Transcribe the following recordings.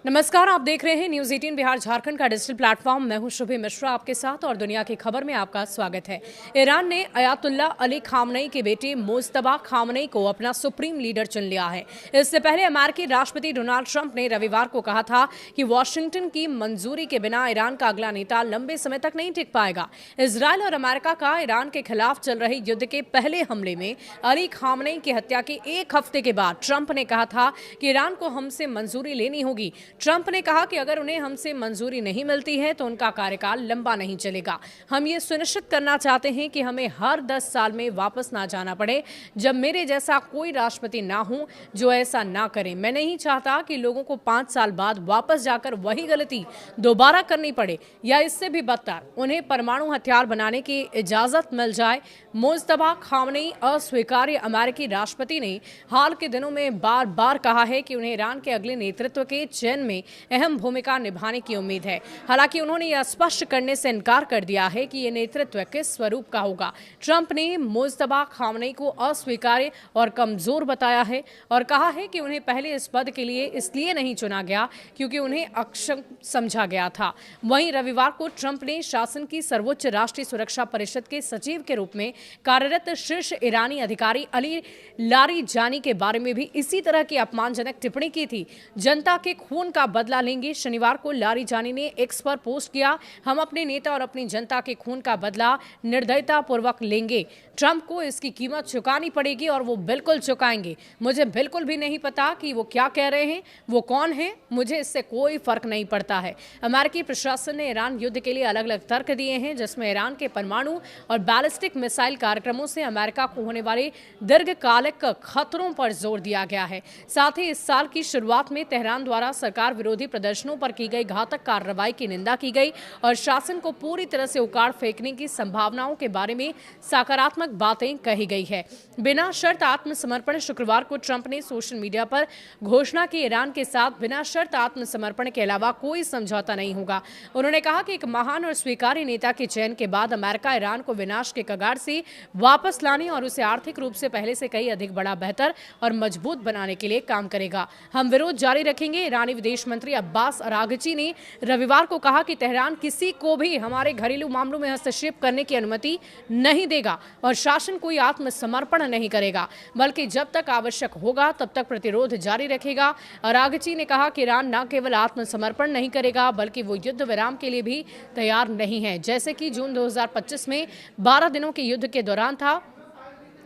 नमस्कार, आप देख रहे हैं न्यूज़ 18 बिहार झारखंड का डिजिटल प्लेटफॉर्म। मैं हूं शुभी मिश्रा आपके साथ और दुनिया की खबर में आपका स्वागत है। ईरान ने अयातुल्ला अली खामनेई के बेटे मुज्तबा खामनेई को अपना सुप्रीम लीडर चुन लिया है। इससे पहले अमेरिकी राष्ट्रपति डोनाल्ड ट्रंप ने रविवार को कहा था कि वॉशिंगटन की मंजूरी के बिना ईरान का अगला नेता लंबे समय तक नहीं टिक पाएगा। इजरायल और अमेरिका का ईरान के खिलाफ चल रहे युद्ध के पहले हमले में अली खामनेई की हत्या के एक हफ्ते के बाद ट्रंप ने कहा था कि ईरान को हमसे मंजूरी लेनी होगी। ट्रंप ने कहा कि अगर उन्हें हमसे मंजूरी नहीं मिलती है तो उनका कार्यकाल लंबा नहीं चलेगा। हम ये सुनिश्चित करना चाहते हैं कि हमें हर 10 साल में वापस ना जाना पड़े जब मेरे जैसा कोई राष्ट्रपति ना हो जो ऐसा ना करे। मैं नहीं चाहता कि लोगों को 5 साल बाद वापस जाकर वही गलती दोबारा करनी पड़े या इससे भी बदतर उन्हें परमाणु हथियार बनाने की इजाजत मिल जाए। मुज्तबा खामनेई अस्वीकार्य अमेरिकी राष्ट्रपति ने हाल के दिनों में बार बार कहा है कि उन्हें ईरान के अगले नेतृत्व के चयन में अहम भूमिका निभाने की उम्मीद है। हालांकि उन्होंने यह स्पष्ट करने से इनकार कर दिया है कि यह नेतृत्व किस स्वरूप का होगा। ट्रंप ने मुज्तबा खामनेई को अस्वीकार्य और कमजोर बताया है और कहा है कि उन्हें पहले इस पद के लिए इसलिए नहीं चुना गया क्योंकि उन्हें अक्षम समझा गया था। वहीं रविवार को ट्रंप ने शासन की सर्वोच्च राष्ट्रीय सुरक्षा परिषद के सचिव के रूप में कार्यरत शीर्ष ईरानी अधिकारी अली लारीजानी के बारे में भी इसी तरह की अपमानजनक टिप्पणी की थी। जनता के खून का बदला लेंगे। शनिवार को लारीजानी ने एक्स पर पोस्ट किया, हम अपने नेता और अपनी जनता के खून का बदला निर्दयता पूर्वक लेंगे। ट्रंप को इसकी कीमत चुकानी पड़ेगी और वो बिल्कुल चुकाएंगे। मुझे बिल्कुल भी नहीं पता कि वो क्या कह रहे हैं, वो कौन है, मुझे इससे कोई फर्क नहीं पड़ता है। अमेरिकी प्रशासन ने ईरान युद्ध के लिए अलग अलग तर्क दिए हैं, जिसमें ईरान के परमाणु और बैलिस्टिक मिसाइल कार्यक्रमों से अमेरिका को होने वाले दीर्घकालिक खतरों पर जोर दिया गया है। साथ ही इस साल की शुरुआत में तेहरान द्वारा सरकार विरोधी प्रदर्शनों पर की गई घातक कार्रवाई की निंदा की गई और शासन को पूरी तरह से उखाड़ फेंकने की संभावनाओं के बारे में सकारात्मक बातें कही गई है। बिना शर्त आत्मसमर्पण शुक्रवार को ट्रंप ने सोशल मीडिया पर घोषणा की ईरान के साथ बिना शर्त आत्मसमर्पण के अलावा कोई समझौता नहीं होगा। उन्होंने कहा कि एक महान और स्वीकार्य नेता के चयन के बाद अमेरिका ईरान को विनाश के कगार से वापस लाने और उसे आर्थिक रूप से पहले से कई अधिक बड़ा, बेहतर और मजबूत बनाने के लिए काम करेगा। हम विरोध जारी रखेंगे। ईरानी विदेश मंत्री अब्बास अरागची ने रविवार को कहा कि तेहरान किसी को भी हमारे घरेलू मामलों में हस्तक्षेप करने की अनुमति नहीं देगा और शासन कोई आत्मसमर्पण नहीं करेगा, बल्कि जब तक आवश्यक होगा तब तक प्रतिरोध जारी रखेगा। अरागची ने कहा कि ईरान न केवल आत्मसमर्पण नहीं करेगा बल्कि वो युद्ध विराम के लिए भी तैयार नहीं है, जैसे कि जून 2025 में 12 दिनों के युद्ध के दौरान था,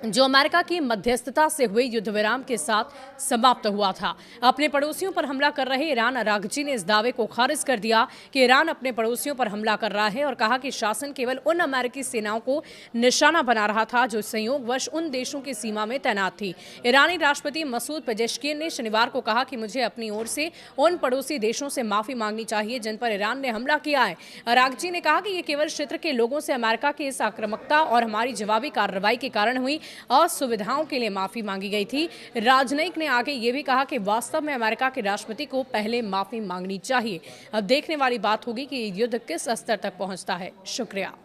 जो अमेरिका की मध्यस्थता से हुए युद्ध विराम के साथ समाप्त हुआ था। अपने पड़ोसियों पर हमला कर रहे ईरान, अरागची ने इस दावे को खारिज कर दिया कि ईरान अपने पड़ोसियों पर हमला कर रहा है और कहा कि शासन केवल उन अमेरिकी सेनाओं को निशाना बना रहा था जो संयोगवश उन देशों की सीमा में तैनात थी। ईरानी राष्ट्रपति मसूद पेजेश्कियन ने शनिवार को कहा कि मुझे अपनी ओर से उन पड़ोसी देशों से माफी मांगनी चाहिए जिन पर ईरान ने हमला किया है। अरागची ने कहा कि ये केवल क्षेत्र के लोगों से अमेरिका की इस आक्रामकता और हमारी जवाबी कार्रवाई के कारण हुई असुविधाओं के लिए माफी मांगी गई थी। राजनयिक ने आगे ये भी कहा कि वास्तव में अमेरिका के राष्ट्रपति को पहले माफी मांगनी चाहिए। अब देखने वाली बात होगी कि युद्ध किस स्तर तक पहुंचता है। शुक्रिया।